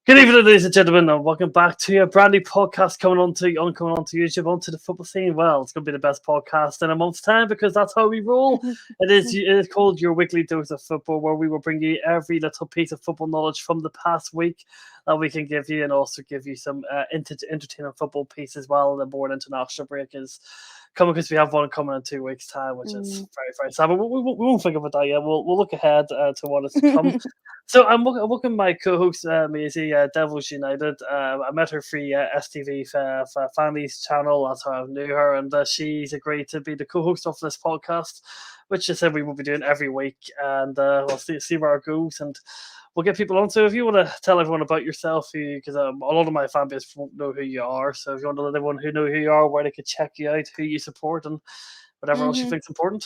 Good evening, ladies and gentlemen, and welcome back to a brand new podcast coming onto YouTube, onto the football scene. Well, it's going to be the best podcast in a month's time because that's how we roll. It is called your weekly dose of football, where we will bring you every little piece of football knowledge from the past week that we can give you, and also give you some entertaining football piece as well. The board international break is coming because we have one coming in 2 weeks' time, which is very, very sad. But we won't think about that yet. We'll look ahead to what is to come. So I'm looking at my co-host Maisy, Devils United. I met her through STV Family's channel. That's how I knew her, and she's agreed to be the co-host of this podcast, which she said we will be doing every week, and we'll see where it goes, and we'll get people on. So if you want to tell everyone about yourself, because a lot of my fan base won't know who you are, so if you want to let everyone who know who you are, where they could check you out, who you support, and whatever else you think's important.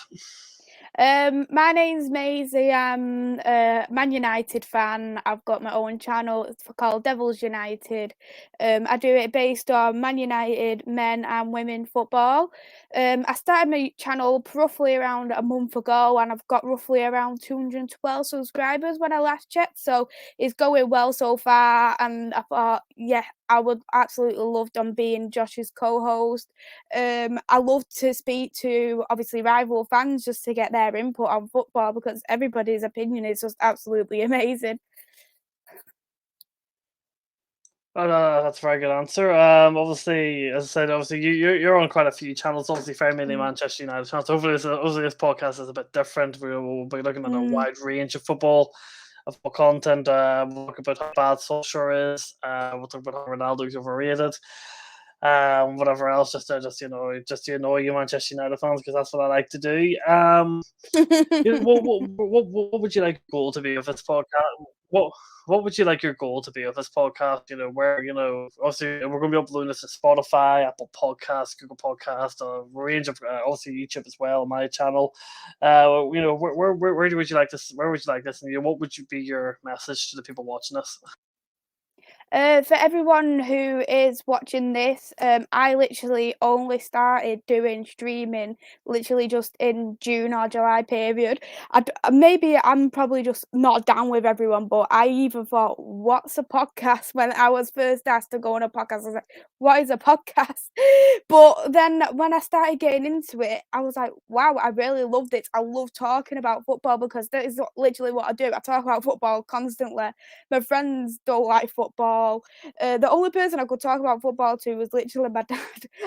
My name's Maisy. I'm a Man United fan. I've got my own channel. It's called Devils United. I do it based on Man United men and women football. I started my channel roughly around a month ago, and I've got roughly around 212 subscribers when I last checked. So it's going well so far. And I thought, yeah, I would absolutely love on being Josh's co-host. I love to speak to obviously rival fans just to get their input on football, because everybody's opinion is just absolutely amazing. That's a very good answer. Obviously, as I said, obviously you're on quite a few channels. Obviously, very mainly Manchester United channels. Hopefully, this podcast is a bit different. We'll be looking at a wide range of football content. We'll talk about how bad Solskjaer is. We'll talk about how Ronaldo's overrated. Whatever else, just to annoy you Manchester United fans, because that's what I like to do. What would you like your goal to be with this podcast? What would you like your goal to be with this podcast? Where obviously we're going to be uploading this to Spotify, Apple Podcasts, Google Podcasts, a range of obviously YouTube as well, my channel. Where would you like this? Where would you like this? And what would be your message to the people watching this? For everyone who is watching this, I literally only started doing streaming literally just in June or July period. Maybe I'm probably just not down with everyone, but I even thought, what's a podcast? When I was first asked to go on a podcast, I was like, what is a podcast? But then when I started getting into it, I was like, wow, I really love this. I love talking about football, because that is literally what I do. I talk about football constantly. My friends don't like football. The only person I could talk about football to was literally my dad.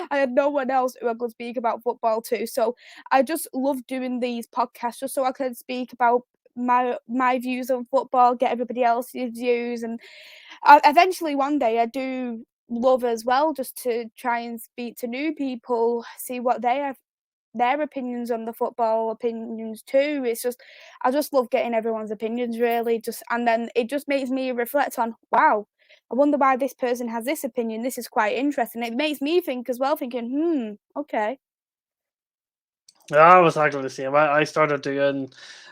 I had no one else who I could speak about football to. So I just love doing these podcasts just so I could speak about my views on football, get everybody else's views, and eventually one day I do love as well just to try and speak to new people, see what they have their opinions on the football opinions too. I just love getting everyone's opinions, really, and then it just makes me reflect on, wow, I wonder why this person has this opinion. This is quite interesting. It makes me think as well, thinking, okay. Yeah, I was actually the same. I started doing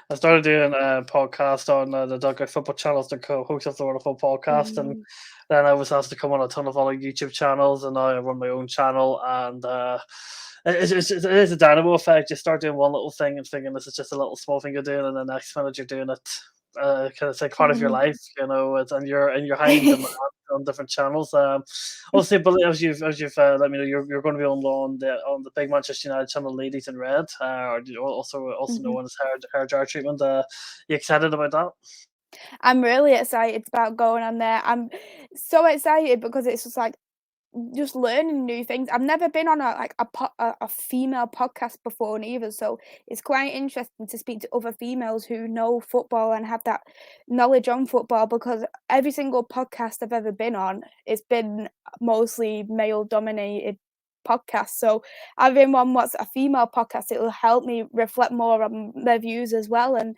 a podcast on the Dugout Football Channel as the co-host of the Wonderful Podcast, and then I was asked to come on a ton of other YouTube channels, and now I run my own channel, and it is a dynamo effect. You start doing one little thing and thinking this is just a little small thing you're doing, and the next minute you're doing it. Kind of it's like part of your life, it's and you're hiding them on different channels. Also, but as you've let me know, you're going to be on the big Manchester United channel, Ladies in Red, or also known as hair jar treatment. You excited about that? I'm really excited about going on there. I'm so excited because it's just learning new things. I've never been on a female podcast before neither, so it's quite interesting to speak to other females who know football and have that knowledge on football, because every single podcast I've ever been on, it's been mostly male dominated podcast. So having one what's a female podcast, it will help me reflect more on their views as well, and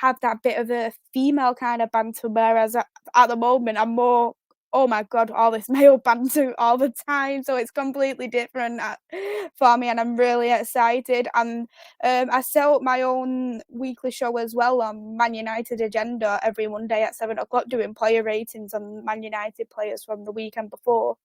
have that bit of a female kind of banter, whereas at the moment I'm more, oh my god, all this male banter all the time, so it's completely different for me, and I'm really excited. And I set up my own weekly show as well on Man United Agenda every Monday at 7 o'clock, doing player ratings on Man United players from the weekend before.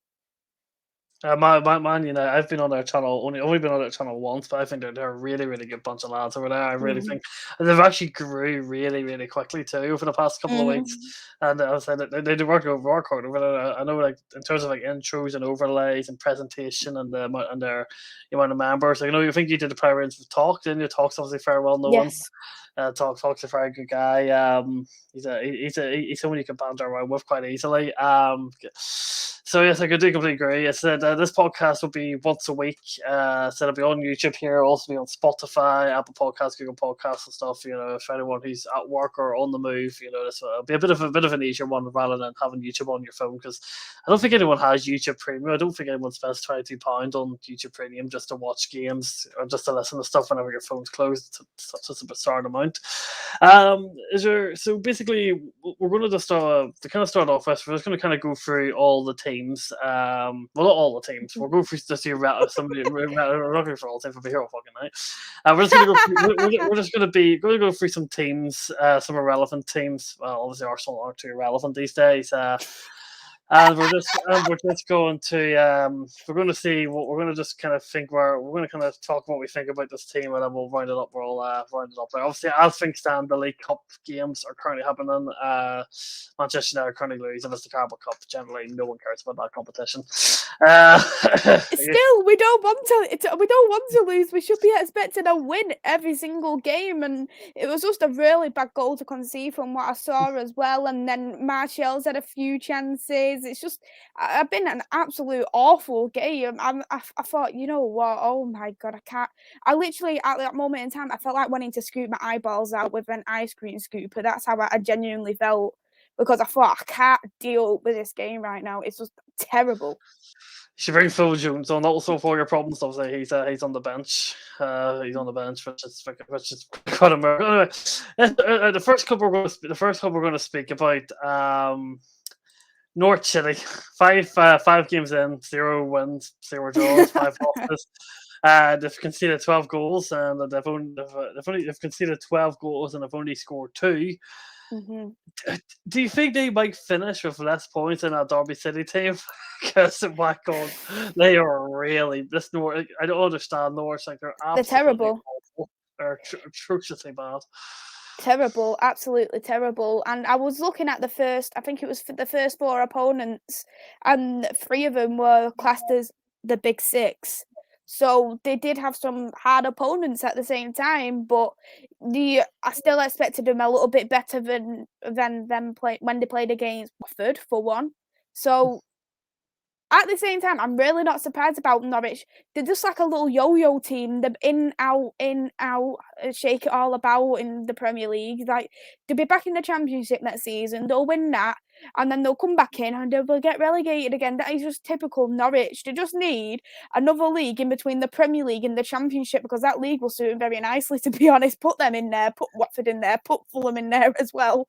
Man, I've been on their channel only been on their channel once, but I think they're a really, really good bunch of lads over there. I really Mhm. think and they've actually grew really, really quickly too over the past couple of weeks. Mhm. And I was saying that they do work hard over there. I know, like in terms of like intros and overlays and presentation and their amount of members. Like, you think you did the prior ins with Talk, didn't you? Talk's obviously very well known. Yes. Talk's a very good guy. He's someone you can banter around with quite easily. So yes, I do completely agree. I said this podcast will be once a week. So it'll be on YouTube here, also be on Spotify, Apple Podcasts, Google Podcasts, and stuff. If anyone who's at work or on the move, this will be a bit of an easier one rather than having YouTube on your phone, because I don't think anyone has YouTube Premium. I don't think anyone spends £22 on YouTube Premium just to watch games or just to listen to stuff whenever your phone's closed. It's such a bizarre amount. So basically, we're going to just to kind of start off with. We're just going to kind of go through all the teams. Well, not all the teams. We'll go through just somebody. We're not going for all the teams. We'll be here all fucking night. We're just going to go. We're just going to go through some teams, some irrelevant teams. Well, obviously Arsenal aren't too irrelevant these days. And we're just going to we're going to see what we're going to just kind of think. We're going to kind of talk what we think about this team, and then we'll round it up. We'll round it up there. Obviously, as things stand, the League Cup games are currently happening. Manchester United are currently losing. It's the Carabao Cup. Generally, no one cares about that competition. Still, we don't want to lose. We should be expecting a win every single game, and it was just a really bad goal to concede from what I saw as well. And then Martial's had a few chances. It's just I've been an absolute awful game. I thought, you know what? Oh my god, I can't. I literally at that moment in time, I felt like wanting to scoop my eyeballs out with an ice cream scooper. That's how I genuinely felt, because I thought I can't deal with this game right now. It's just terrible. She bring Phil Jones on also for your problems. Obviously, he's on the bench. He's on the bench, which is quite a miracle. Anyway, the first couple we're going to speak about. North City, five games in, 0 wins, 0 draws, 5 losses. They've conceded 12 goals, and they've conceded 12 goals, and they've only scored 2. Mm-hmm. Do you think they might finish with less points than that Derby City team? Because my God, they are really this North. I don't understand Norwich. Like they're They're absolutely terrible. awful. They're atrociously bad. Terrible, absolutely terrible. And I was looking at I think it was for the first 4 opponents, and 3 of them were classed as the Big Six. So they did have some hard opponents at the same time, but I still expected them a little bit better than them when they played against Watford for one. So at the same time, I'm really not surprised about Norwich. They're just like a little yo-yo team. They're in, out, shake it all about in the Premier League. Like, they'll be back in the Championship next season. They'll win that, and then they'll come back in and they will get relegated again. That is just typical Norwich. They just need another league in between the Premier League and the Championship, because that league will suit them very nicely, to be honest. Put them in there, put Watford in there, put Fulham in there as well.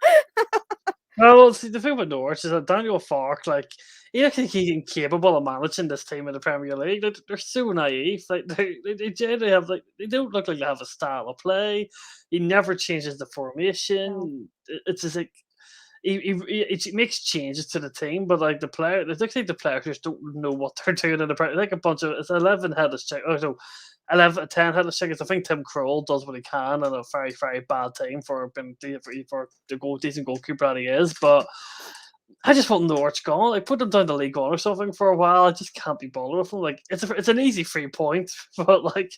Well, see, the thing with Norwich is that Daniel Farke, like, he looks like he's incapable of managing this team in the Premier League. They're so naive. Like, they generally have, like, they don't look like they have a style of play. He never changes the No. formation. It's just like he makes changes to the team, but like it looks like the players just don't know what they're doing in the Premier. Like a bunch of it's 11 headless check. Oh no, 11, 10 headless checkers. I think Tim Krul does what he can in a very, very bad team for the decent goalkeeper that he is. But I just want Norwich gone. Like put them down the League One or something for a while. I just can't be bothered with them. Like it's an easy 3 point, but like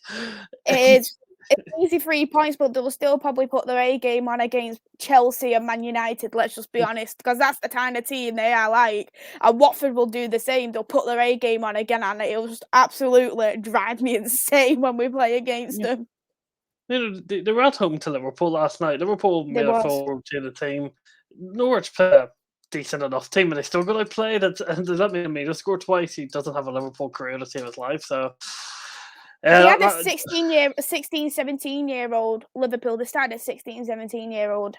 It is. It's easy 3 points, but they'll still probably put their A game on against Chelsea and Man United, let's just be honest, because that's the kind of team they are like. And Watford will do the same. They'll put their A game on again, and it'll just absolutely drive me insane when we play against yeah. them. They were at home to Liverpool last night. Liverpool They made a was. full rotated team. Norwich played a decent enough team, and they still got to play that. And that made him score twice. He doesn't have a Liverpool career to save his life. So, They yeah, had a 17-year-old Liverpool. They started a 16, 17-year-old,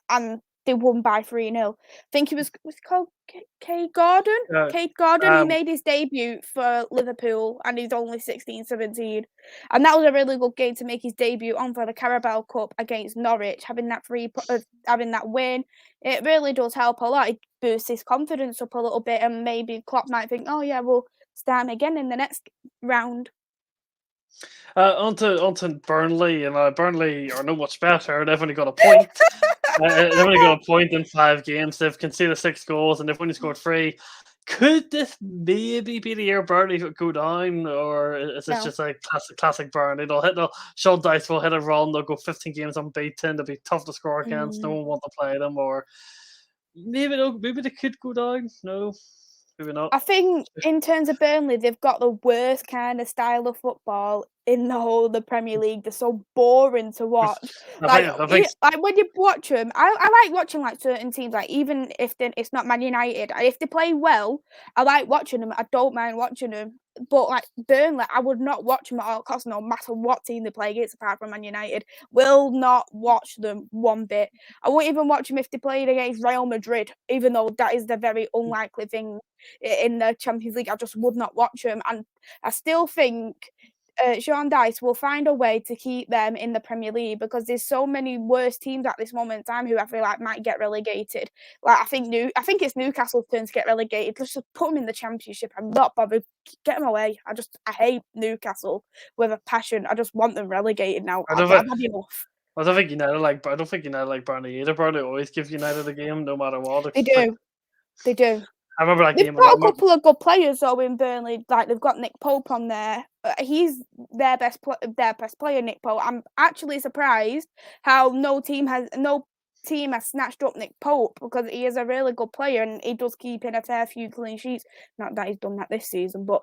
and they won by 3-0. I think he was called Kate Gordon. uh, Kate Gordon, he um, made his debut for Liverpool, and he's only 16, 17. And that was a really good game to make his debut on for the Carabao Cup against Norwich. Having that win, it really does help a lot. It boosts his confidence up a little bit, and maybe Klopp might think, oh yeah, well, start them again in the next round. Onto Burnley, and Burnley are no much better. They've only got a point. They've only got a point in 5 games. They've conceded 6 goals, and they've only scored 3. Could this maybe be the year Burnley go down, or is it No. just like classic Burnley? Sean Dice will hit a run. They'll go 15 games unbeaten. They'll be tough to score against. No one want to play them, or maybe they could go down. No, maybe not. I think in terms of Burnley, they've got the worst kind of style of football in the whole of the Premier League. They're so boring to watch. I think Like when you watch them, I like watching like certain teams. Like even if it's not Man United, if they play well, I like watching them. I don't mind watching them. But like Burnley, I would not watch them at all costs, no matter what team they play against, apart from Man United. Will not watch them one bit. I won't even watch them if they played against Real Madrid, even though that is the very unlikely thing in the Champions League. I just would not watch them, and I still think Sean Dice will find a way to keep them in the Premier League because there's so many worse teams at this moment in time who I feel like might get relegated. Like I think it's Newcastle's turn to get relegated. Let's just put them in the Championship. I'm not bothered. Get them away. I hate Newcastle with a passion. I just want them relegated now. I've had enough. I don't think United like Burnley either. Burnley always give United a game, no matter what. They do. They do. I remember that They've game. got a couple of good players though in Burnley. Like they've got Nick Pope on there. He's their best player, Nick Pope. I'm actually surprised how no team has snatched up Nick Pope because he is a really good player and he does keep in a fair few clean sheets. Not that he's done that this season, but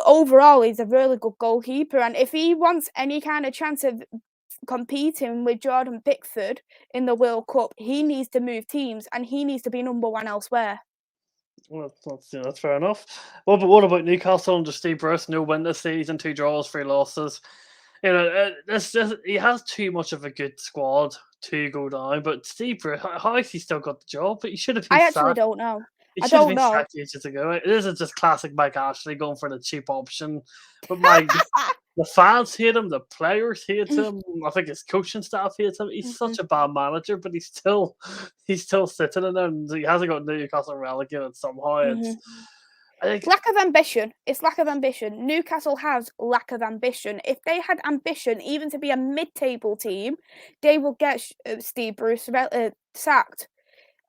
overall he's a really good goalkeeper. And if he wants any kind of chance of competing with Jordan Pickford in the World Cup, he needs to move teams and he needs to be number 1 elsewhere. Well, that's fair enough. What about Newcastle under Steve Bruce? No win this season, 2 draws, 3 losses. You know, he has too much of a good squad to go down. But Steve Bruce, how has he still got the job? But he should have been. I actually don't know. He should have been sacked ages ago. This is just classic Mike Ashley going for the cheap option. But the fans hate him, the players hate him. I think his coaching staff hates him. He's such a bad manager, but he's still sitting in there, and he hasn't got Newcastle relegated somehow. It's lack of ambition. It's lack of ambition. Newcastle has lack of ambition. If they had ambition, even to be a mid-table team, they will get Steve Bruce sacked.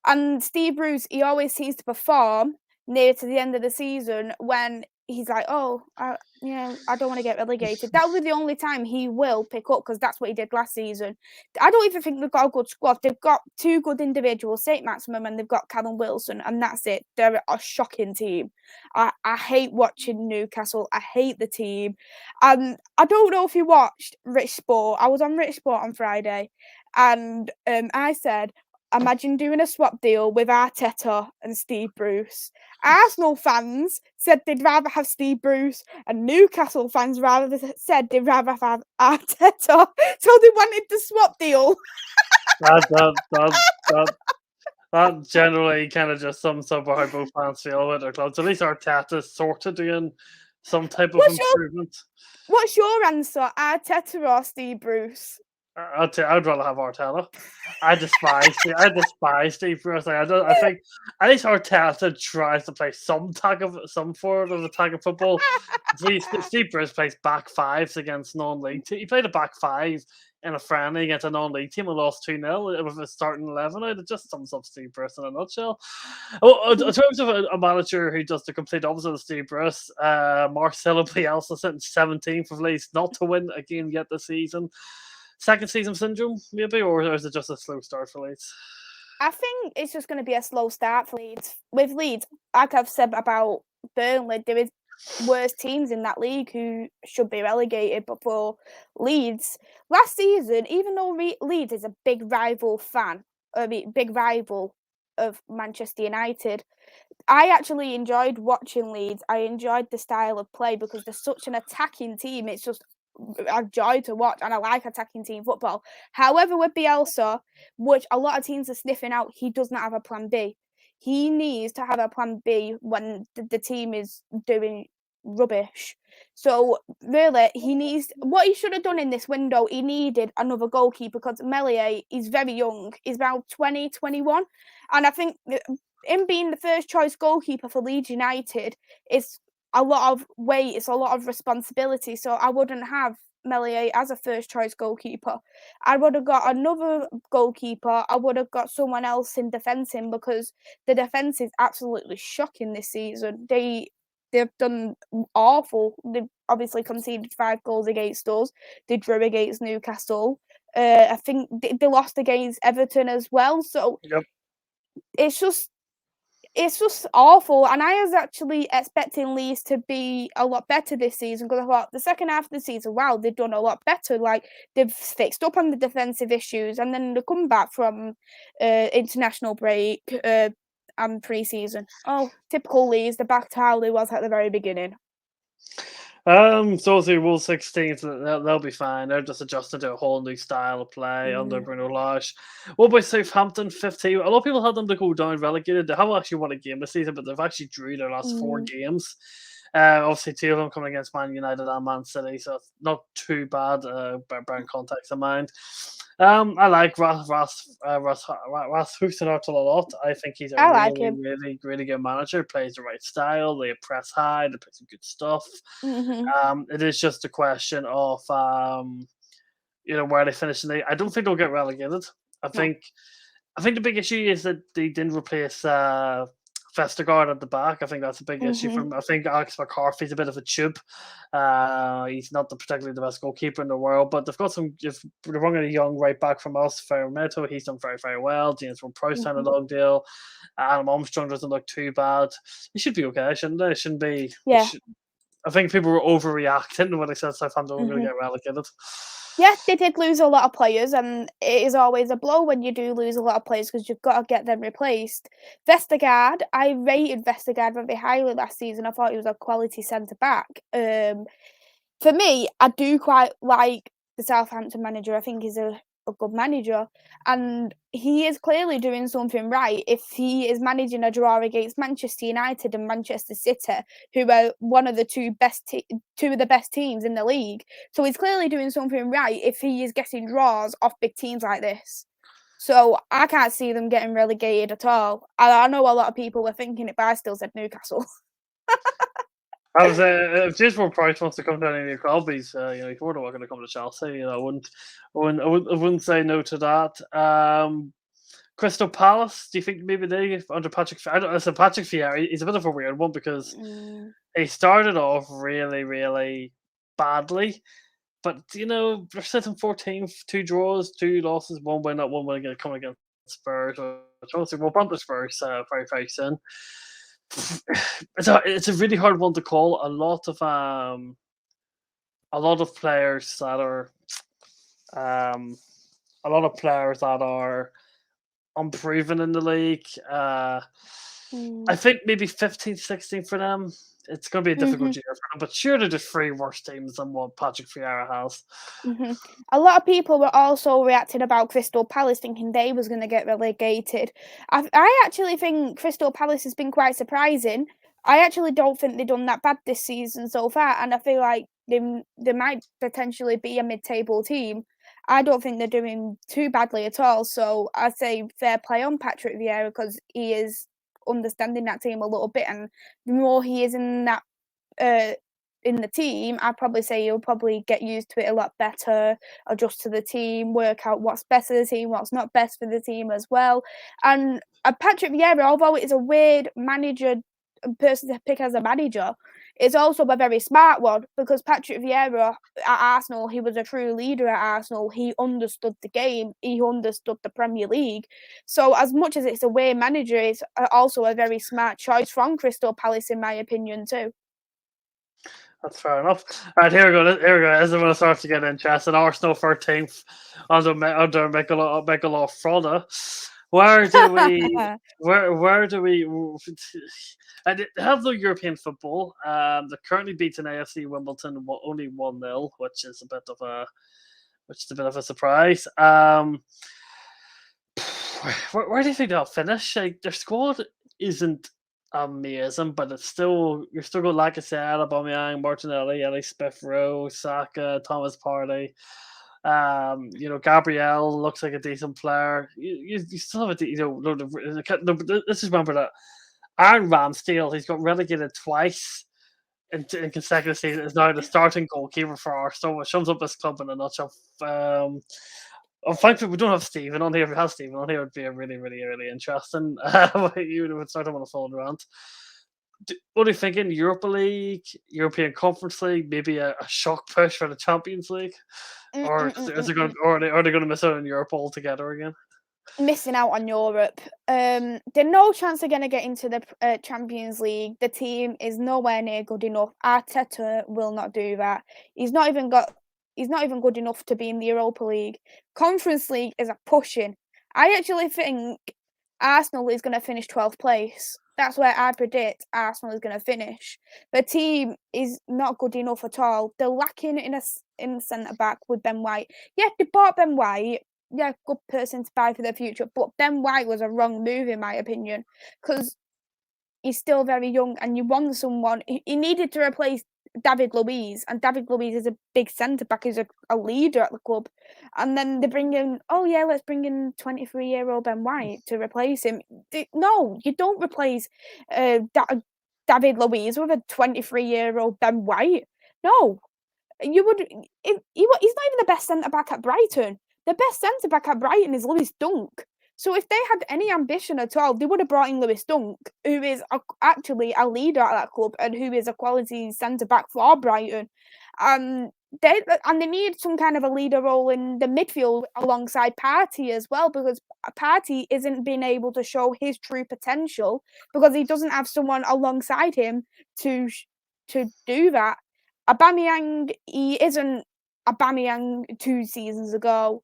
And Steve Bruce, he always seems to perform near to the end of the season when he's like, I don't want to get relegated. That will be the only time he will pick up because that's what he did last season. I don't even think they've got a good squad. They've got 2 good individuals, St. Maximum, and they've got Callum Wilson, and that's it. They're a shocking team. I hate watching Newcastle. I hate the team. I don't know if you watched Rich Sport. I was on Rich Sport on Friday, and I said, imagine doing a swap deal with Arteta and Steve Bruce. Arsenal fans said they'd rather have Steve Bruce, and Newcastle fans said they'd rather have Arteta. So they wanted the swap deal. That generally kind of just sums up how both fans feel with their clubs. At least Arteta's sort of doing some type of improvement. What's your answer, Arteta or Steve Bruce? I'd rather have Arteta. I despise Steve Bruce. I think at least Arteta tries to play some form of attacking football. Steve Bruce plays back 5s against non-league. He played a back 5 in a friendly against a non-league team and lost 2-0 with a starting 11 out. It just sums up Steve Bruce in a nutshell. In terms of a manager who does the complete opposite of Steve Bruce, Marcelo Bielsa sitting 17th of Leeds, not to win a game yet this season. Second season syndrome, maybe, or is it just a slow start for Leeds? I think it's just going to be a slow start for Leeds. With Leeds, like I've said about Burnley, there is worse teams in that league who should be relegated. But for Leeds, last season, even though Leeds is a big rival of Manchester United, I actually enjoyed watching Leeds. I enjoyed the style of play because they're such an attacking team. It's just a joy to watch, and I like attacking team football. However, with Bielsa, which a lot of teams are sniffing out, he does not have a plan B. He needs to have a plan B when the team is doing rubbish. So really, what he should have done in this window, he needed another goalkeeper because Meslier is very young. He's about 20, 21. And I think him being the first choice goalkeeper for Leeds United is a lot of weight, it's a lot of responsibility. So I wouldn't have Melier as a first choice goalkeeper. I would have got another goalkeeper. I would have got someone else in defensing because the defense is absolutely shocking this season. They've done awful. They've obviously conceded 5 goals against us. They drew against Newcastle. I think they lost against Everton as well. So Yep. it's just awful, and I was actually expecting Leeds to be a lot better this season because I thought the second half of the season, wow, they've done a lot better. Like they've fixed up on the defensive issues, and then the comeback from international break and pre-season. Oh, typical Leeds. They're back to how they was at the very beginning. So obviously Wolves 16th, they'll be fine. They're just adjusting to a whole new style of play under Bruno Lage. What about Southampton 15? A lot of people had them to go down relegated. They haven't actually won a game this season, but they've actually drew their last 4 games. Obviously, 2 of them coming against Man United and Man City, so it's not too bad, bearing context in mind. I like Rasmussen a lot. I think he's a I like really, him. really, really good manager. Plays the right style. They press high. They play some good stuff. Mhm. It is just a question of where they finish in the. I don't think they'll get relegated. I No. think I think the big issue is that they didn't replace Vestergaard at the back. I think that's a big issue for Mhm. them. I think Alex McCarthy's a bit of a tube. He's not particularly the best goalkeeper in the world, but they've got some. If they're bringing a young right back from us, Ferrometo, he's done very, very well. James Ward-Prowse signed a Mhm. long deal. Adam Armstrong doesn't look too bad. He should be okay, shouldn't they? It shouldn't be. Yeah. I think people were overreacting when they said Southampton were going to Mhm. get relegated. Yeah, they did lose a lot of players, and it is always a blow when you do lose a lot of players because you've got to get them replaced. Vestergaard, I rated Vestergaard very highly last season. I thought he was a quality centre back. For me, I do quite like the Southampton manager. I think he's a good manager, and he is clearly doing something right if he is managing a draw against Manchester United and Manchester City, who are one of the two of the best teams in the league. So he's clearly doing something right if he is getting draws off big teams like this. So I can't see them getting relegated at all. I know a lot of people were thinking it, but I still said Newcastle. I was if James Ward-Prowse wants to come down any club, he's he's more than welcome to come to Chelsea. I wouldn't say no to that. Crystal Palace. Do you think maybe they under Patrick? I don't. Listen, Patrick Vieira. He's a bit of a weird one because Mm, he started off really, really badly, but they're sitting 14th, 2 draws, 2 losses, 1 win, not 1 win again, coming against Spurs. Which obviously we'll bump the Spurs very, very soon. It's a really hard one to call. A lot of players that are um a lot of players that are unproven in the league. I mm. think maybe 15th, 16th for them. It's going to be a difficult Mhm. year for them, but sure, they're just 3 worse teams than what Patrick Vieira has. Mhm. A lot of people were also reacting about Crystal Palace, thinking they was going to get relegated. I actually think Crystal Palace has been quite surprising. I actually don't think they've done that bad this season so far, and I feel like they might potentially be a mid-table team. I don't think they're doing too badly at all. So I say fair play on Patrick Vieira because he is understanding that team a little bit, and the more he is uh, in the team, I'd probably say you'll probably get used to it a lot better, adjust to the team, work out what's best for the team, what's not best for the team as well. And Patrick Vieira, although it's a weird person to pick as a manager, is also a very smart one because Patrick Vieira at Arsenal, he was a true leader at Arsenal. He understood the game, he understood the Premier League. So, as much as it's a weird manager, it's also a very smart choice from Crystal Palace, in my opinion, too. That's fair enough. All right, here we go. Here we go. This is when it starts to get interesting. Arsenal 13th under Michael Froda. Where do we? Where do we? And they have the European football. They're currently beating AFC Wimbledon only 1-0, which is a bit of a surprise. Where do you think they'll finish? Like, their squad isn't amazing, but you're still got Lacazette, Aubameyang, Martinelli, Ellie Smith Rowe, Saka, Thomas Partey. Gabriel looks like a decent player. You still have let's just remember that Aaron Ramsdale, he's got relegated twice. in consecutive seasons, is now the starting goalkeeper for Arsenal, which sums up this club in a nutshell. Thankfully, we don't have Stephen on here. If we had Stephen on here, it would be a really, really, really interesting. You would start him on a full rant. What are you thinking? Europa League, European Conference League, maybe a shock push for the Champions League, or is it going? Or are they going to miss out on Europe altogether again? Missing out on Europe. There's no chance they're going to get into the Champions League. The team is nowhere near good enough. Arteta will not do that. He's not even good enough to be in the Europa League. Conference League is a pushing. I actually think Arsenal is going to finish 12th place. That's where I predict Arsenal is going to finish. The team is not good enough at all. They're lacking in centre back with Ben White. Yeah, they bought Ben White. Yeah, good person to buy for the future. But Ben White was a wrong move, in my opinion, because he's still very young and you want someone. He needed to replace David Luiz, and David Luiz is a big centre back, he's a leader at the club. And then they bring in, let's bring in 23-year-old Ben White to replace him. No, you don't replace David Luiz with a 23-year-old Ben White. No, you would. He's not even the best centre back at Brighton. The best centre back at Brighton is Lewis Dunk. So if they had any ambition at all, they would have brought in Lewis Dunk, who is actually a leader at that club and who is a quality centre back for Brighton. They need some kind of a leader role in the midfield alongside Partey as well, because Partey isn't being able to show his true potential because he doesn't have someone alongside him to do that. Aubameyang, he isn't Aubameyang 2 seasons ago.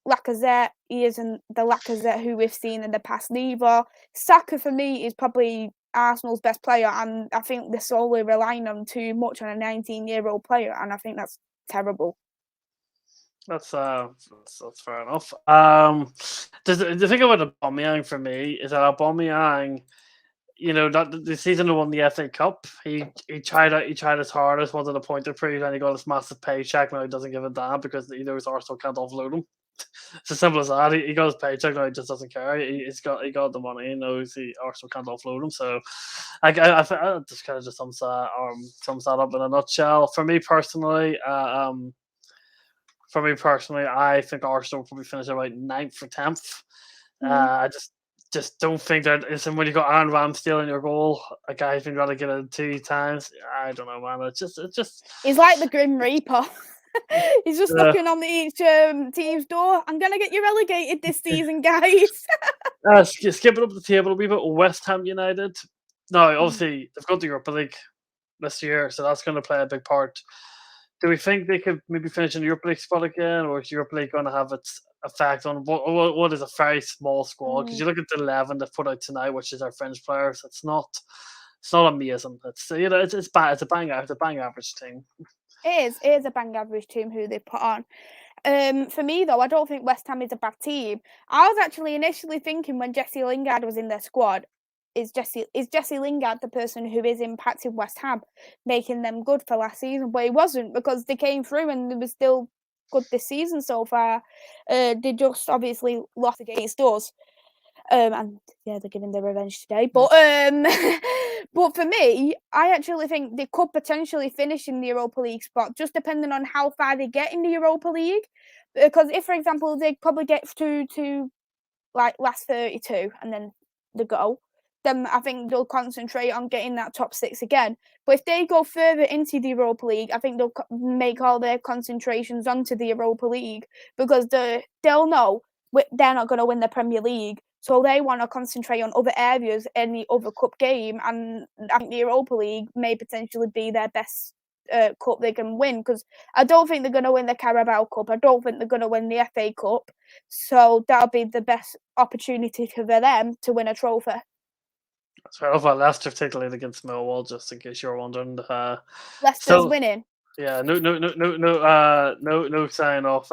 Lacazette, he isn't the Lacazette who we've seen in the past neither. Saka, for me, is probably Arsenal's best player, and I think they're solely relying on too much on a 19-year-old player, and I think that's terrible. That's fair enough. The thing about Aubameyang for me is that Aubameyang, that the season he won the FA Cup, he tried his hardest, wanted a point to prove, and he got his massive paycheck. Now he doesn't give a damn because he knows Arsenal can't offload him. It's as simple as that. He got his paycheck now. He just doesn't care. He got the money. He knows Arsenal can't offload him. So, I just kind of just sums that up in a nutshell. For me personally, I think Arsenal will probably finish about 9th or 10th. I just don't think that. Listen, when you got Aaron Ramsdale in your goal, a guy who's been relegated 2 times, I don't know, man. It's just. He's like the Grim Reaper. He's just knocking on each team's door. I'm gonna get you relegated this season, guys. Skipping up the table a wee bit. West Ham United. No, obviously they've got the Europa League this year, so that's going to play a big part. Do we think they could maybe finish in the Europa League spot again, or is Europa League going to have its effect on what is a very small squad? Because you look at the 11 they've put out tonight, which is our French players. It's not amazing. It's bad. It's a bang average team. It is a bang average team who they put on. For me, though, I don't think West Ham is a bad team. I was actually initially thinking when Jesse Lingard was in their squad, is Jesse Lingard the person who is impacting West Ham, making them good for last season? But he wasn't, because they came through and they were still good this season so far. They just obviously lost against us. And yeah, they're getting their revenge today. But but for me, I actually think they could potentially finish in the Europa League spot, just depending on how far they get in the Europa League. Because if, for example, they probably get to like last 32 and then they go, then I think they'll concentrate on getting that top 6 again. But if they go further into the Europa League, I think they'll make all their concentrations onto the Europa League, because they'll know they're not going to win the Premier League. So they want to concentrate on other areas in the other cup game, and I think the Europa League may potentially be their best cup they can win, because I don't think they're going to win the Carabao Cup. I don't think they're going to win the FA Cup. So that'll be the best opportunity for them to win a trophy. That's fair enough. Leicester take the lead against Millwall, just in case you're wondering. Leicester's winning. Yeah, no sign of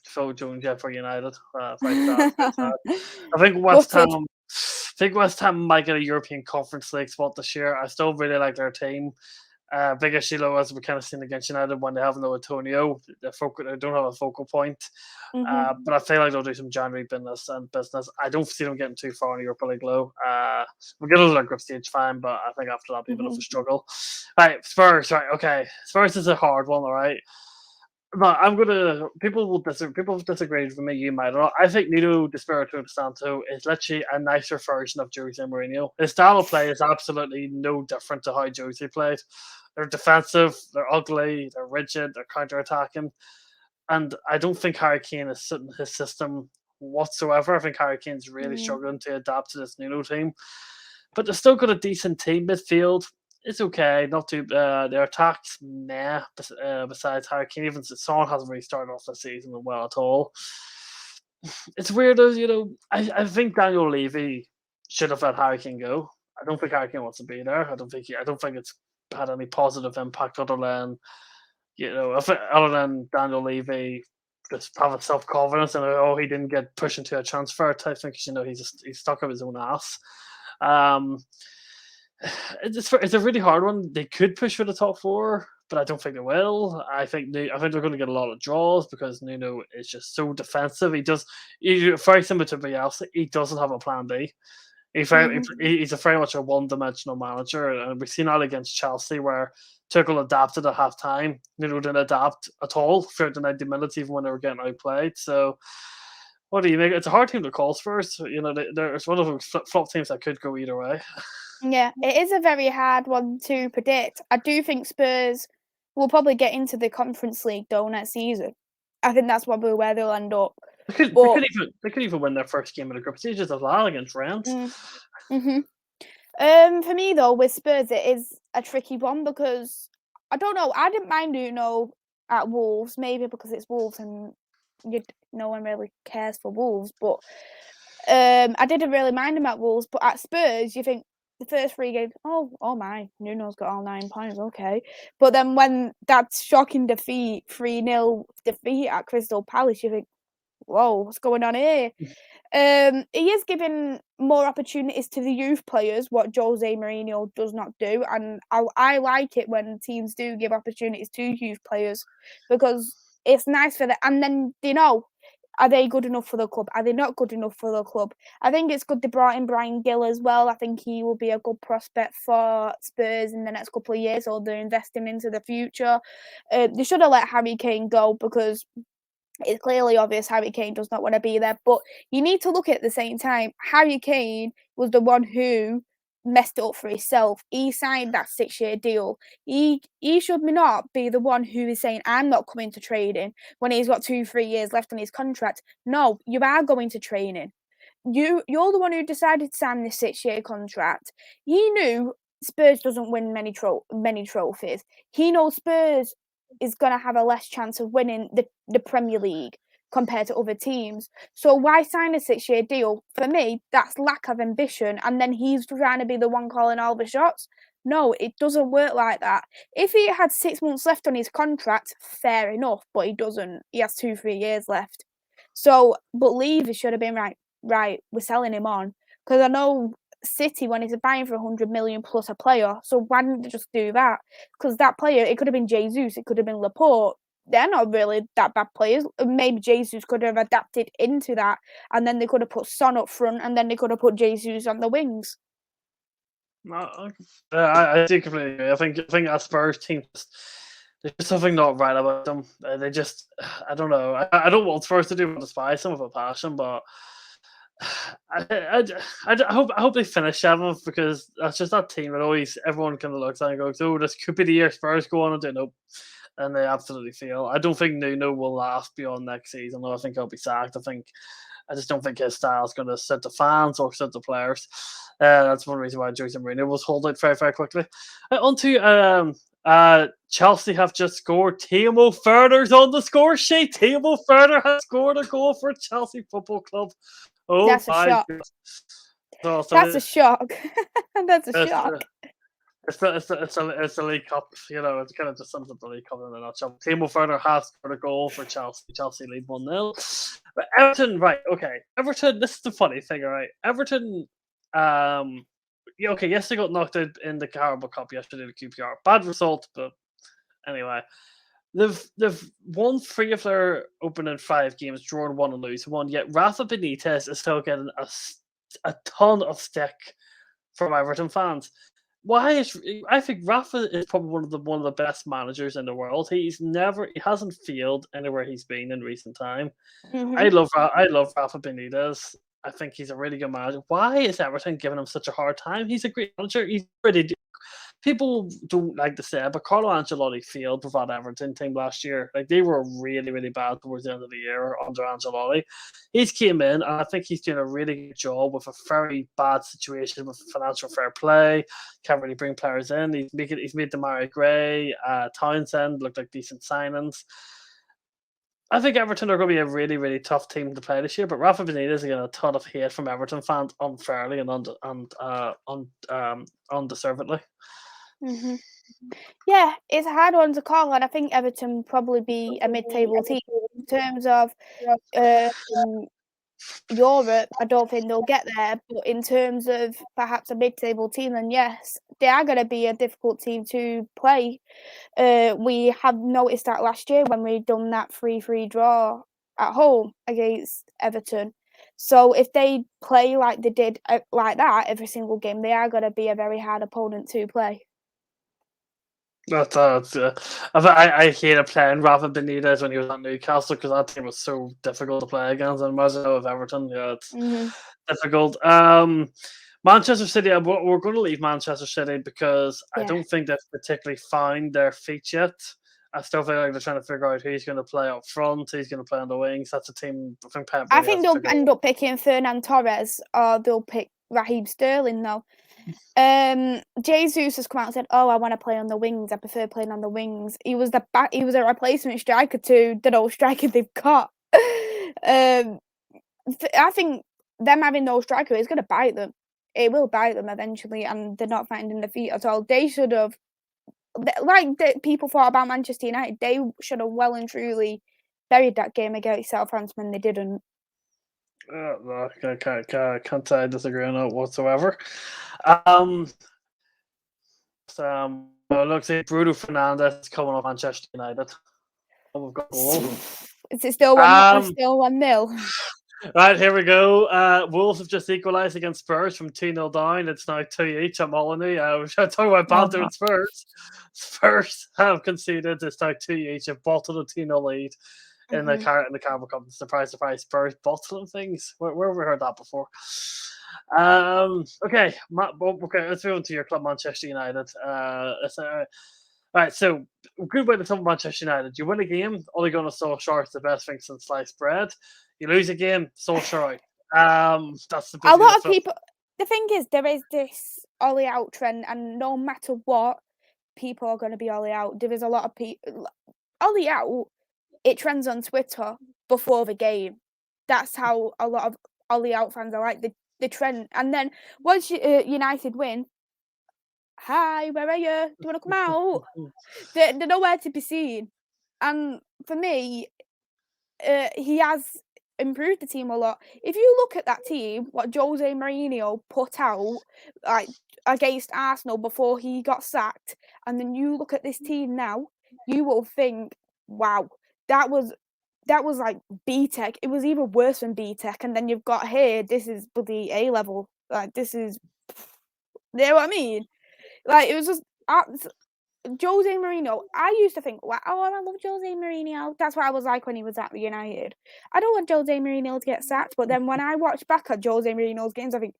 Phil Jones yet for United. I think West Ham might get a European Conference League spot this year. I still really like their team. Big issue though, as we kind of seen against United when they have no Antonio, they don't have a focal point. Mhm. But I feel like they'll do some January business. I don't see them getting too far in the Europa League low. We'll get over that group stage fine, but I think after that, be a bit of a Mhm. struggle. Right, Spurs. Right, okay. Spurs is a hard one. All right. No, I'm gonna. People have disagreed with me. You might not. I think Nuno Espirito Santo is literally a nicer version of Jose Mourinho. His style of play is absolutely no different to how Jose played. They're defensive, they're ugly, they're rigid, they're counter-attacking, and I don't think Harry Kane is suiting his system whatsoever. I think Harry Kane's really Mm. struggling to adapt to this Nuno team, but they've still got a decent team midfield. It's okay, not too. Their attacks, meh. Besides Harry Kane, even Son hasn't really started off the season well at all. It's weird, though. I think Daniel Levy should have let Harry Kane go. I don't think Harry Kane wants to be there. I don't think it's had any positive impact other than other than Daniel Levy just having self confidence and he didn't get pushed into a transfer type thing because he's stuck up his own ass. Um, it's a really hard one. They could push for the top four, but I don't think they will. I think they're going to get a lot of draws because Nuno is just so defensive. He's very similar to Bielsa. He doesn't have a plan B. Mhm. He's a very much a one-dimensional manager, and we've seen that against Chelsea where Tuchel adapted at half time. Nuno didn't adapt at all throughout the 90 minutes, even when they were getting outplayed. So, what do you make? It's a hard team to call Spurs. It's one of those flop teams that could go either way. Yeah, it is a very hard one to predict. I do think Spurs will probably get into the Conference League though next season. I think that's probably where they'll end up. But They could even win their first game of the group stages as well against Rennes. mm, mhm. For me though, with Spurs, it is a tricky one because I don't know. I didn't mind Nuno at Wolves, maybe because it's Wolves and no one really cares for Wolves. But I didn't really mind him at Wolves. But at Spurs, you think the first 3 games, oh my, Nuno's got all 9 points, okay. But then when that shocking defeat, 3-0 defeat at Crystal Palace, you think, whoa, what's going on here? He is giving more opportunities to the youth players, what Jose Mourinho does not do, and I like it when teams do give opportunities to youth players because it's nice for them. And then are they good enough for the club? Are they not good enough for the club? I think it's good they brought in Brian Gill as well. I think he will be a good prospect for Spurs in the next couple of years, or they're investing into the future. They should have let Harry Kane go because it's clearly obvious Harry Kane does not want to be there. But you need to look at the same time, Harry Kane was the one who messed it up for himself. He signed that 6-year deal. He should not be the one who is saying, I'm not coming to training when he's got 2-3 years left on his contract. No, you are going to training. You're the one who decided to sign this 6-year contract. He knew Spurs doesn't win many trophies. He knows Spurs is going to have a less chance of winning the Premier League compared to other teams. So why sign a 6-year deal? For me, that's lack of ambition. And then he's trying to be the one calling all the shots. No, it doesn't work like that. If he had 6 months left on his contract, fair enough, but he doesn't. He has 2-3 years left. So, but Levy should have been right, we're selling him on. Because I know City wanted to buy him for 100 million plus a player. So why didn't they just do that? Because that player, it could have been Jesus, it could have been Laporte. They're not really that bad players. Maybe Jesus could have adapted into that, and then they could have put Son up front, and then they could have put Jesus on the wings. No, I do completely agree. I think that Spurs team there's just something not right about them. They just I don't know. I don't want Spurs to do what despise them with a passion, but I hope they finish seventh because that's just that team that always everyone kind of looks at and goes, "Oh, this could be the year Spurs go on and do nope," and they absolutely fail. I don't think Nuno will last beyond next season. Though I think he'll be sacked. I just don't think his style is going to sit the fans or sit the players. That's one reason why Jose Mourinho was hold out very, very quickly. On to Chelsea have just scored. Timo Werner's on the score sheet. Timo Werner has scored a goal for Chelsea Football Club. Oh That's a my shock. god! So, That's a shock. That's a it's, shock. it's a League Cup, it kind of just sums up the League Cup in a nutshell. Timo Werner has scored a goal for Chelsea. Chelsea lead 1-0. But Everton, right, okay. Everton, this is the funny thing, right? Everton, um, okay, yes, they got knocked out in the Carabao Cup yesterday to QPR. Bad result, but anyway. They've won 3 of their opening 5 games, drawn 1 and lose 1. Yet Rafa Benitez is still getting a ton of stick from Everton fans. Why is I think Rafa is probably one of the best managers in the world. He hasn't failed anywhere he's been in recent time. Mhm. I love Rafa Benitez. I think he's a really good manager. Why is Everton giving him such a hard time? He's a great manager. He's pretty. People don't like to say it, but Carlo Ancelotti failed with that Everton team last year. Like they were really, really bad towards the end of the year under Ancelotti. He's came in, and I think he's doing a really good job with a very bad situation with financial fair play. Can't really bring players in. He's made Demarai Gray, Townsend look like decent signings. I think Everton are going to be a really, really tough team to play this year, but Rafa Benitez is getting a ton of hate from Everton fans unfairly and undeservedly. Mhm. Yeah, it's a hard one to call, and I think Everton will probably be a mid-table team in terms of Europe. I don't think they'll get there, but in terms of perhaps a mid-table team, then yes, they are going to be a difficult team to play. We have noticed that last year when we done that 3-3 draw at home against Everton. So if they play like they did like that every single game, they are going to be a very hard opponent to play. I hated playing Rafa Benitez when he was at Newcastle because that team was so difficult to play against. And imagine with Everton, yeah, it's Mm-hmm. difficult. Manchester City, we're going to leave Manchester City because I Yeah. don't think they've particularly found their feet yet. I still feel like they're trying to figure out who's going to play up front, who's going to play on the wings. That's a team I think Pep I really think has to they'll figure end out. up picking Fernan Torres or they'll pick Raheem Sterling though. Jesus has come out and said, "Oh, I want to play on the wings. I prefer playing on the wings." He was He was a replacement striker to the old striker they've got. I think them having no striker is going to bite them. It will bite them eventually, and they're not finding their feet at all. They should have, like the people thought about Manchester United, they should have well and truly buried that game against Southampton, and they didn't. No, can't say I disagree on that whatsoever. Um, it looks like Bruno Fernandes is coming off Manchester United. Oh, we've got a goal. Is it still one? Still 1-0. Right, here we go. Wolves have just equalised against Spurs from 2-0 down. It's now 2 each at Molyneux. We're talking about banter and Spurs. Spurs have conceded. It's now 2 each. Have bottled a 2-0 lead in the Carabao Cup. Surprise, surprise, Spurs bottling things. Where have we heard that before? Okay, let's move on to your club, Manchester United. All right, so good way to talk about Manchester United. You win a game, Ole Gunnar Solskjaer is the best thing since sliced bread. You lose a game, Solskjaer out. That's the A lot of people. The thing is, there is this Ollie out trend, and no matter what, people are going to be Ollie out. There is a lot of people Ollie out. It trends on Twitter before the game. That's how a lot of Ollie out fans are like the trend. And then once United win, hi, where are you? Do you want to come out? They're nowhere to be seen. And for me, he has improved the team a lot. If you look at that team, what Jose Mourinho put out like against Arsenal before he got sacked, and then you look at this team now, you will think, wow, that was like B-Tech. It was even worse than B-Tech. And then you've got here, this is bloody A level. Like this is, you know what I mean? Like it was just Jose Mourinho. I used to think, wow, oh, I love Jose Mourinho. That's what I was like when he was at United. I don't want Jose Mourinho to get sacked, but then when I watch back at Jose Mourinho's games, I think,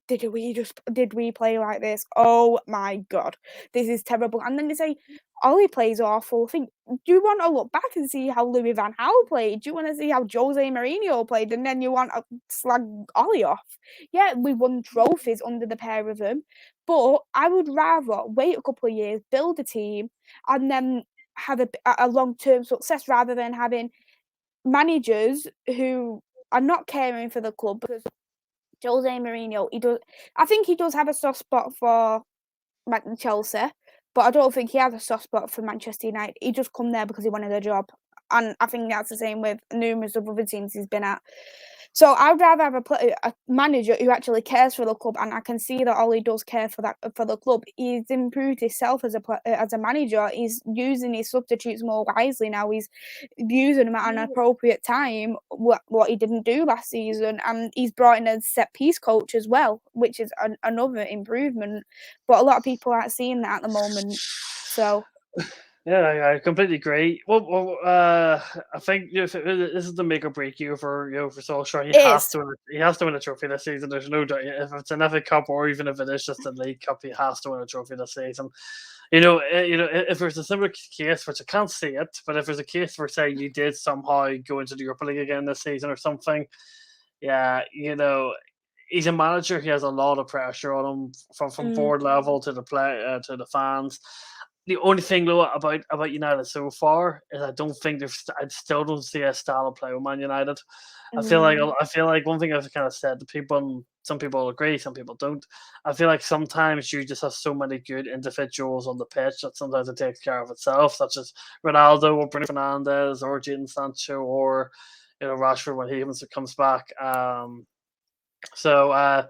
did we play like this? Oh my god, this is terrible. And then they say Ollie plays awful. I think, do you want to look back and see how Louis van Gaal played? Do you want to see how Jose Mourinho played? And then you want to slag Ollie off? Yeah, we won trophies under the pair of them, but I would rather wait a couple of years, build a team, and then have a long-term success rather than having managers who are not caring for the club. Because Jose Mourinho, I think he does have a soft spot for Chelsea, but I don't think he has a soft spot for Manchester United. He just come there because he wanted a job. and I think that's the same with numerous of other teams he's been at. So I'd rather have a manager who actually cares for the club, and I can see that Ollie does care for the club. He's improved himself as a manager. He's using his substitutes more wisely now. He's using them at an appropriate time, what he didn't do last season, and he's brought in a set piece coach as well, which is another improvement. But a lot of people aren't seeing that at the moment. So. Yeah, I completely agree. Well, I think this is the make or break year for for Solskjaer. He It has is. to he has to win a trophy this season. There's no doubt. If it's an FA Cup or even if it is just a League Cup, he has to win a trophy this season. If there's a similar case, which I can't see it, but if there's a case for say you did somehow go into the Europa League again this season or something, yeah, he's a manager. He has a lot of pressure on him from board level to the to the fans. The only thing though about United so far is I still don't see a style of play with Man United. I feel like one thing I've kind of said to people, and some people agree, some people don't. I feel like sometimes you just have so many good individuals on the pitch that sometimes it takes care of itself, such as Ronaldo or Bruno Fernandes or Jadon Sancho or Rashford when he comes back. So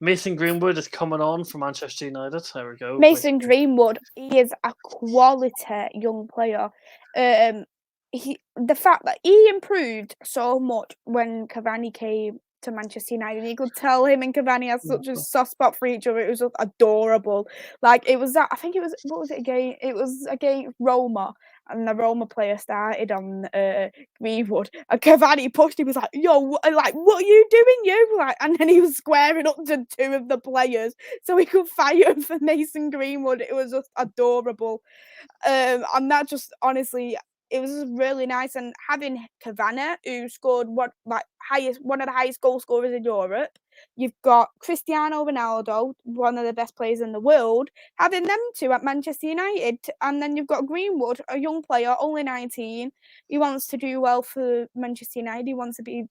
Mason Greenwood is coming on for Manchester United. There we go. Mason Greenwood, he is a quality young player. The fact that he improved so much when Cavani came to Manchester United, you could tell him and Cavani had such a soft spot for each other. It was just adorable. Like it was that. I think it was what was it again? It was against Roma, and the Roma player started on Greenwood, and Cavani pushed him. He was like, "Yo, like what are you doing, you?" Like, and then he was squaring up to two of the players so he could fight for Mason Greenwood. It was just adorable. And that just honestly, it was just really nice. And having Cavani, who scored one of the highest goal scorers in Europe, you've got Cristiano Ronaldo, one of the best players in the world, having them two at Manchester United, and then you've got Greenwood, a young player, only 19. He wants to do well for Manchester United. He wants to be.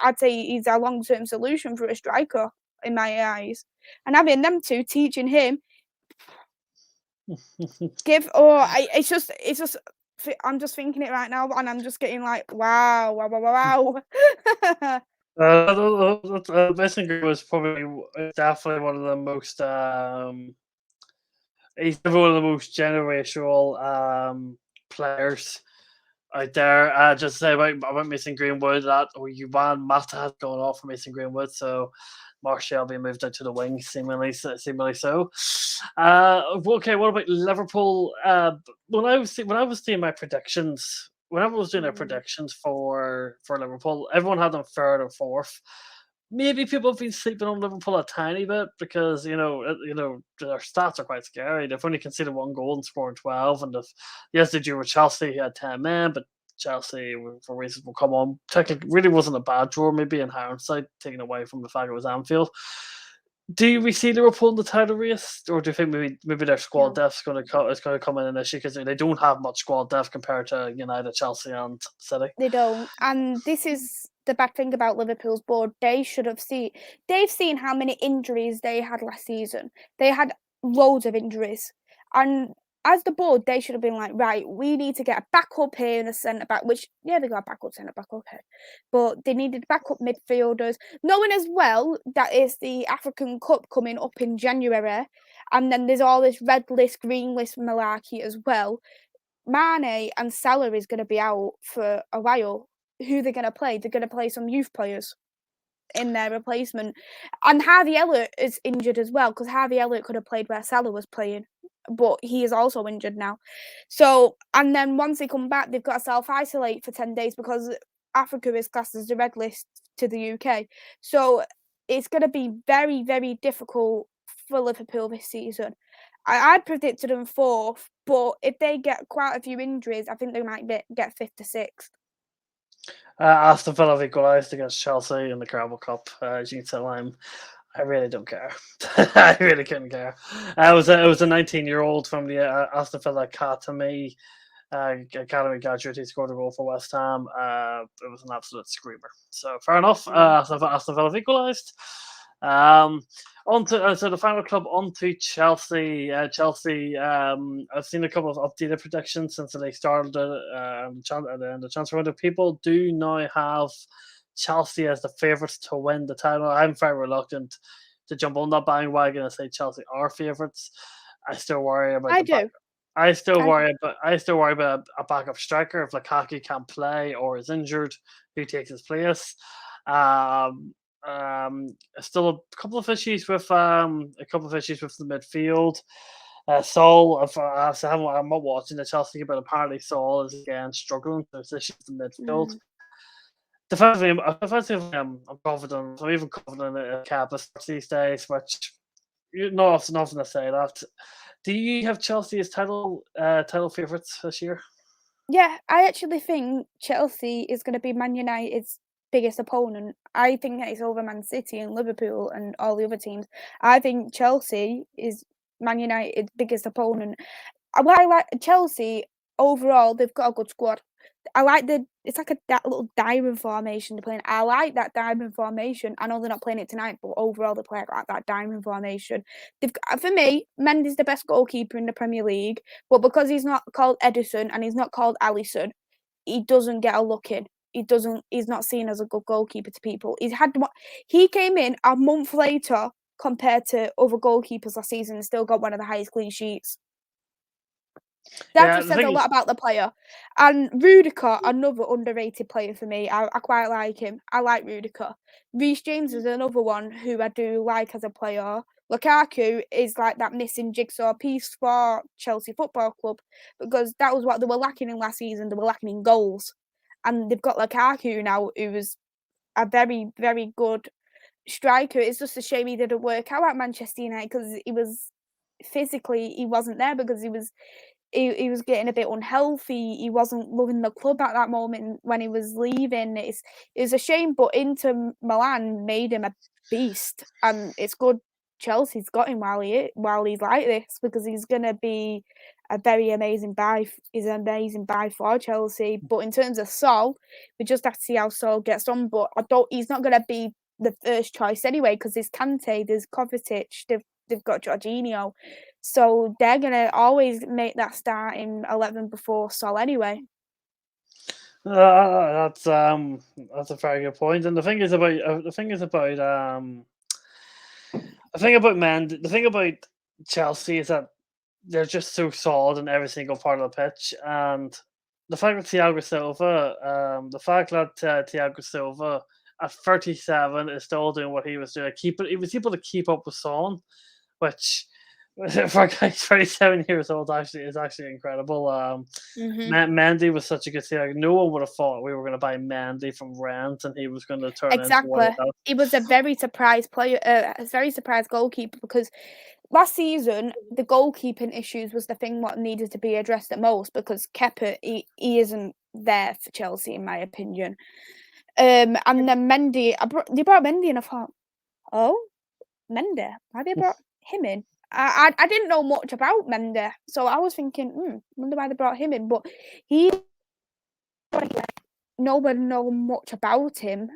I'd say he's a long-term solution for a striker in my eyes. And having them two teaching him it's just I'm just thinking it right now, and I'm just getting like wow. Mason Greenwood was definitely one of the most. He's one of the most generational players out there. Just to say about Mason Greenwood, that Juan Mata has gone off for Mason Greenwood, so Martial being moved out to the wing, seemingly so. Okay, what about Liverpool? When I was doing my predictions, whenever I was doing our predictions for Liverpool, everyone had them third or fourth. Maybe people have been sleeping on Liverpool a tiny bit because their stats are quite scary. They've only conceded one goal and scored 12, and yes, they drew with Chelsea. He had 10 men, but Chelsea, for reasons will come on, technically really wasn't a bad draw. Maybe in hindsight, taken away from the fact it was Anfield. Do we see Liverpool in the title race, or do you think maybe their squad depth is going to come in an issue because they don't have much squad depth compared to United, Chelsea, and City? They don't, and this is the bad thing about Liverpool's board. They've seen how many injuries they had last season. They had loads of injuries, and as the board, they should have been like, right, we need to get a backup here in the centre back. Which they got a backup centre back, okay, but they needed backup midfielders. Knowing as well that it's the African Cup coming up in January, and then there's all this red list, green list malarkey as well. Mane and Salah is going to be out for a while. Who they're going to play? They're going to play some youth players in their replacement. And Harvey Elliott is injured as well, because Harvey Elliott could have played where Salah was playing, but he is also injured now. So, and then once they come back, they've got to self-isolate for 10 days because Africa is classed as the red list to the UK. So it's going to be very, very difficult for Liverpool this season. I predicted them fourth, but if they get quite a few injuries, I think they might get fifth to sixth. Aston Villa have equalised against Chelsea in the Carabao Cup. As you can tell, I really don't care. I really couldn't care. It was a 19-year-old from the Aston Villa Academy graduate who scored a goal for West Ham. It was an absolute screamer. So fair enough. Aston Villa have equalised. On to so the final club on to Chelsea. Chelsea. I've seen a couple of updated predictions since they started the transfer window. People do now have Chelsea as the favourites to win the title. I'm very reluctant to jump on that bandwagon and say Chelsea are favourites. I still worry about I the back. do. I still worry about a backup striker if Lukaku can't play or is injured, who takes his place. Um, Still a couple of issues with the midfield. Saul, I'm not watching the Chelsea, but apparently Saul is again struggling. There's issues in the midfield. Mm. Defensively, I'm confident. I'm even confident in Kappa these days, which nothing to say that. Do you have Chelsea as title favourites this year? Yeah, I actually think Chelsea is going to be Man United's biggest opponent. I think that it's over Man City and Liverpool and all the other teams. I think Chelsea is Man United's biggest opponent. What I like Chelsea overall, they've got a good squad. I like it's like that little diamond formation they're playing. I like that diamond formation. I know they're not playing it tonight, but overall they play like that diamond formation. For me, Mendy's the best goalkeeper in the Premier League, but because he's not called Edison and he's not called Allison, he doesn't get a look in. He's not seen as a good goalkeeper to people. He came in a month later compared to other goalkeepers last season and still got one of the highest clean sheets. That Yeah, just the says thing a is, lot about the player. And Rudiger, another underrated player for me. I quite like him. I like Rudiger. Reece James is another one who I do like as a player. Lukaku is like that missing jigsaw piece for Chelsea Football Club because that was what they were lacking in last season. They were lacking in goals. And they've got Lukaku now, who is a very, very good striker. It's just a shame he didn't work out at Manchester United because he wasn't there because he was getting a bit unhealthy. He wasn't loving the club at that moment when he was leaving. It was a shame, but Inter Milan made him a beast, and it's good Chelsea's got him while he's like this because he's gonna be a very amazing buy. He's an amazing buy for Chelsea. But in terms of Sol, we just have to see how Sol gets on. But he's not gonna be the first choice anyway because there's Kante, there's Kovacic, they've got Jorginho. So they're gonna always make that starting 11 before Sol anyway. that's a very good point. And the thing about Chelsea is that they're just so solid in every single part of the pitch, and the fact that Thiago Silva at 37 is still doing what he was doing, he was able to keep up with Son, which for a guy 37 years old is actually incredible. Mm-hmm. Mendy was such a good thing. Like, no one would have thought we were going to buy Mendy from Rennes and he was going to turn into what he Exactly. does. He was a very surprised player, a very surprised goalkeeper because last season the goalkeeping issues was the thing what needed to be addressed the most because Kepa he isn't there for Chelsea in my opinion. And then Mendy, they brought Mendy and I thought, oh, Mendy, why they brought him in? I didn't know much about Mendy, so I was thinking, wonder why they brought him in. But he, no one know much about him,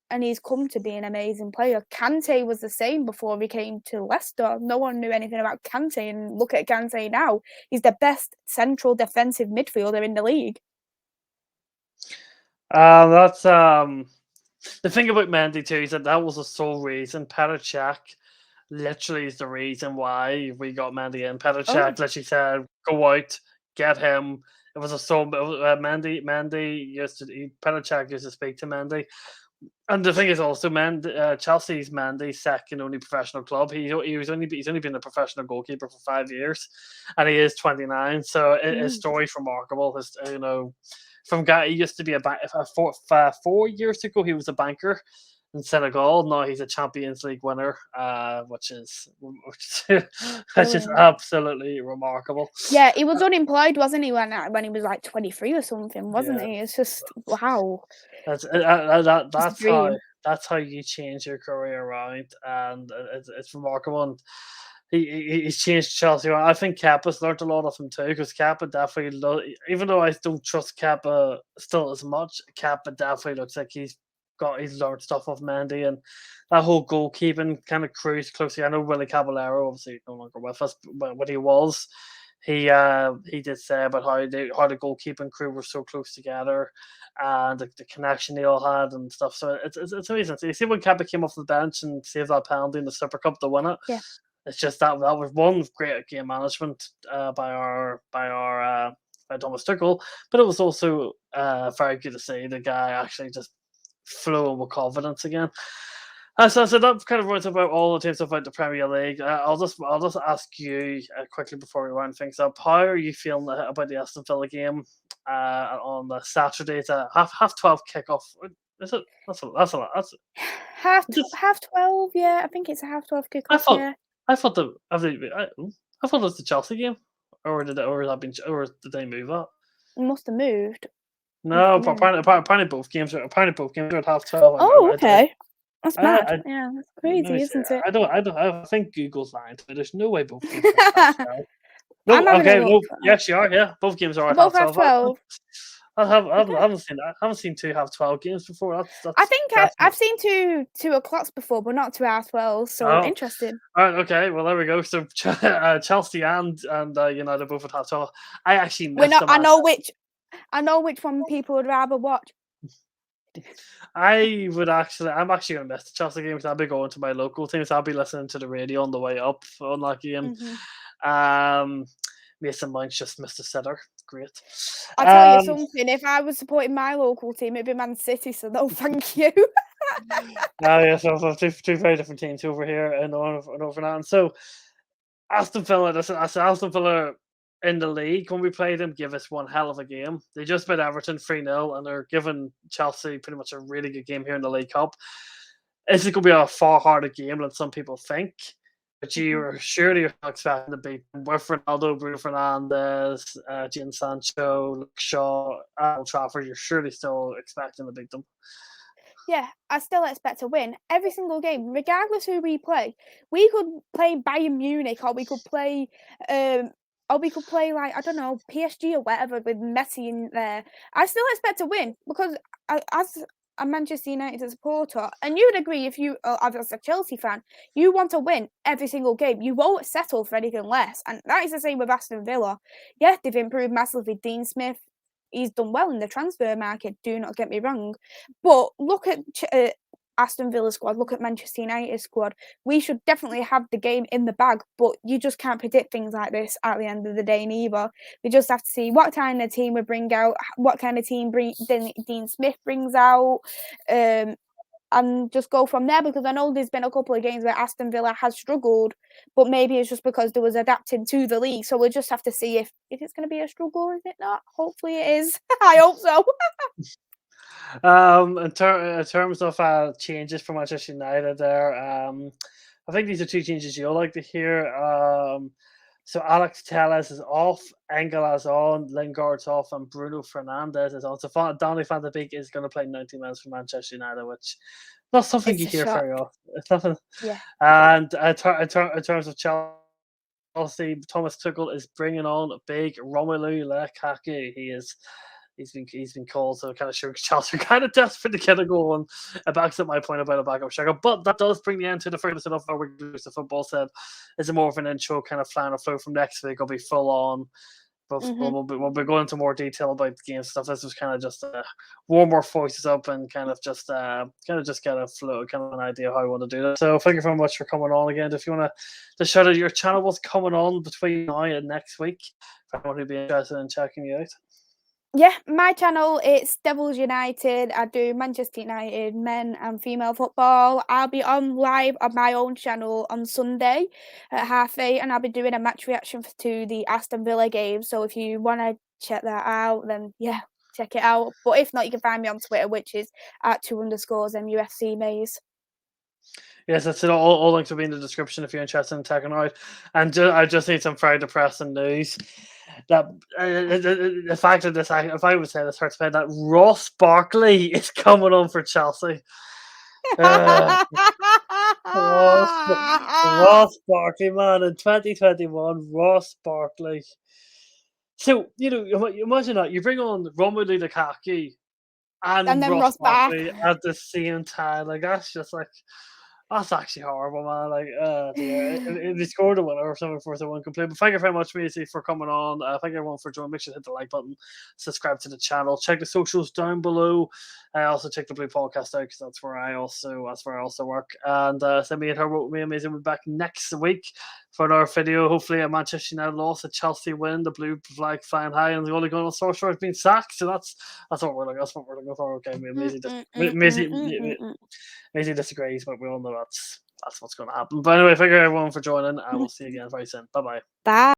and he's come to be an amazing player. Kante was the same before he came to Leicester. No one knew anything about Kante, and look at Kante now. He's the best central defensive midfielder in the league. That's the thing about Mendy too is that was the sole reason. Petr Cech literally is the reason why we got Mendy in. Petr Oh, Cech literally said, "Go out, get him." It was a so Petr Cech used to speak to Mendy. And the thing is also, Chelsea's Mendy's second only professional club. He's only been a professional goalkeeper for 5 years, and he is 29. So his story's remarkable. From guy he used to be 4 years ago he was a banker in Senegal. Now he's a Champions League winner, which is brilliant. absolutely remarkable. Yeah, he was unemployed, wasn't he, when he was like 23 or something, wasn't Yeah, he? It's just wow. that's that, It's a that's how dream. that's how you change your career around, and it's remarkable. And he's changed Chelsea around. I think Kappa's learned a lot of him too, because Kappa definitely, even though I don't trust Kappa still as much, Kappa definitely looks like he's he's learned stuff off Mendy, and that whole goalkeeping kind of cruise closely. I know Willie Caballero obviously no longer with us, but when he was, he did say about how the goalkeeping crew were so close together, and the connection they all had and stuff. So it's amazing. So you see when Kepa came off the bench and saved that penalty in the Super Cup to win it. Yeah. It's just that was one great game management by Thomas Tuchel, but it was also very good to see the guy actually just flowing with confidence again. So that kind of runs about all the teams about the Premier League. I'll just ask you quickly before we round things up. How are you feeling about the Aston Villa game on the Saturday? It's a half 12 kickoff. Is it? That's a lot. That's just. Half 12. Yeah, I think it's a half 12 I kickoff. thought Yeah, I thought I thought it was the Chelsea game, or did they move up? it must have moved. Must No, have moved. apparently both games are at half 12. Oh, okay. That's mad. I Yeah, that's let crazy, me see. isn't it? I think Google's lying to me. There's no way both games are at half 12. I'm No, having a okay, look. no, you actually are. Yeah, both games are They're at both half half 12. 12. I Okay. haven't seen that. I haven't seen two half 12 games before. I That's think definitely. I've seen two o'clocks before, but not two half 12. So Oh, interesting. all right, okay. Well, there we go. So Chelsea and United both at half 12. I actually We're missed not. the match. I know which one people would rather watch. I'm actually going to miss the Chelsea game because I'll be going to my local team. So I'll be listening to the radio on the way up on that game. Hmm. Um, Mason Mount's just missed a sitter. Great. I'll tell you Um, something. If I was supporting my local team, it'd be Man City. So no, thank you. yeah, so two very different teams over here and over now. And so Aston Villa, that's Aston Villa in the league when we played them, give us one hell of a game. They just beat Everton 3-0, and they're giving Chelsea pretty much a really good game here in the League Cup. Is it going to be a far harder game than some people think? But Mhm. you're surely expecting to beat them with Ronaldo, Bruno Fernandes, Jadon Sancho, Luke Shaw, Old Trafford. You're surely still expecting to beat them. Yeah, I still expect to win every single game, regardless who we play. We could play Bayern Munich, um, or we could play like I don't know PSG or whatever with Messi in there. I still expect to win because as a Manchester United supporter, and you'd agree if you, as a Chelsea fan, you want to win every single game. You won't settle for anything less, and that is the same with Aston Villa. Yeah, they've improved massively. Dean Smith, he's done well in the transfer market. Do not get me wrong. But look at Aston Villa squad, look at Manchester United squad. We should definitely have the game in the bag, but you just can't predict things like this at the end of the day neither. We just have to see what kind of team we bring out, what kind of team Dean Smith brings out, and just go from there, because I know there's been a couple of games where Aston Villa has struggled, but maybe it's just because they was adapting to the league. So we'll just have to see if it's going to be a struggle, is it not? Hopefully it is. I hope so. In terms of changes for Manchester United, there, I think these are two changes you'll like to hear. So Alex Telles is off, Engel is on, Lingard's off, and Bruno Fernandes is on. So Donny van de Beek is going to play 90 minutes for Manchester United, which not something It's you a hear shock. very often. It's nothing. Yeah. And in terms of Chelsea, Thomas Tuchel is bringing on big Romelu Lukaku. He's been called, so kind of sure Chelsea are kind of desperate to get a goal, and it backs up my point about a backup striker. But that does bring the end to the first of our week. The football said is more of an intro, kind of flying a flow from next week. I'll be full on, but Hmm. we'll be going into more detail about the game stuff. This was kind of just warm our voices up and kind of just get a flow, kind of an idea of how I want to do that. So thank you very much for coming on again. If you want to shout out your channel, what's coming on between now and next week, for anyone who'd be interested in checking you out. Yeah, my channel, it's Devils United. I do Manchester United men and female football. I'll be on live on my own channel on Sunday at 8:30, and I'll be doing a match reaction to the Aston Villa game. So if you want to check that out, then yeah, check it out. But if not, you can find me on Twitter, which is at 2_MUFC Maze. Yes, that's it. All links will be in the description if you're interested in checking out. And I just need some very depressing news. That the fact that this, if I would say this hurts bad, that Ross Barkley is coming on for Chelsea. Uh, Ross Barkley, man, in 2021, Ross Barkley. So you imagine that you bring on Romelu Lukaku, and then Ross Ross back. Barkley at the same time. Like that's just like that's actually horrible, man. Like, dear. If they scored a winner or something for the one complete. But thank you very much, Maisy, for coming on. Thank everyone for joining. Make sure to hit the like button, subscribe to the channel, check the socials down below. Also check the Blue Podcast out because that's where I also work. And send me and her with me and Maisy will be back next week for another video. Hopefully a Manchester United loss, a Chelsea win, the blue flag flying high, and the only goal on Solskjaer has been sacked. So that's what we're looking. That's what we're looking for. Okay, Maisy disagrees, but we all know that's what's going to happen. But anyway, thank you everyone for joining, and we'll see you again very soon. Bye bye. Bye.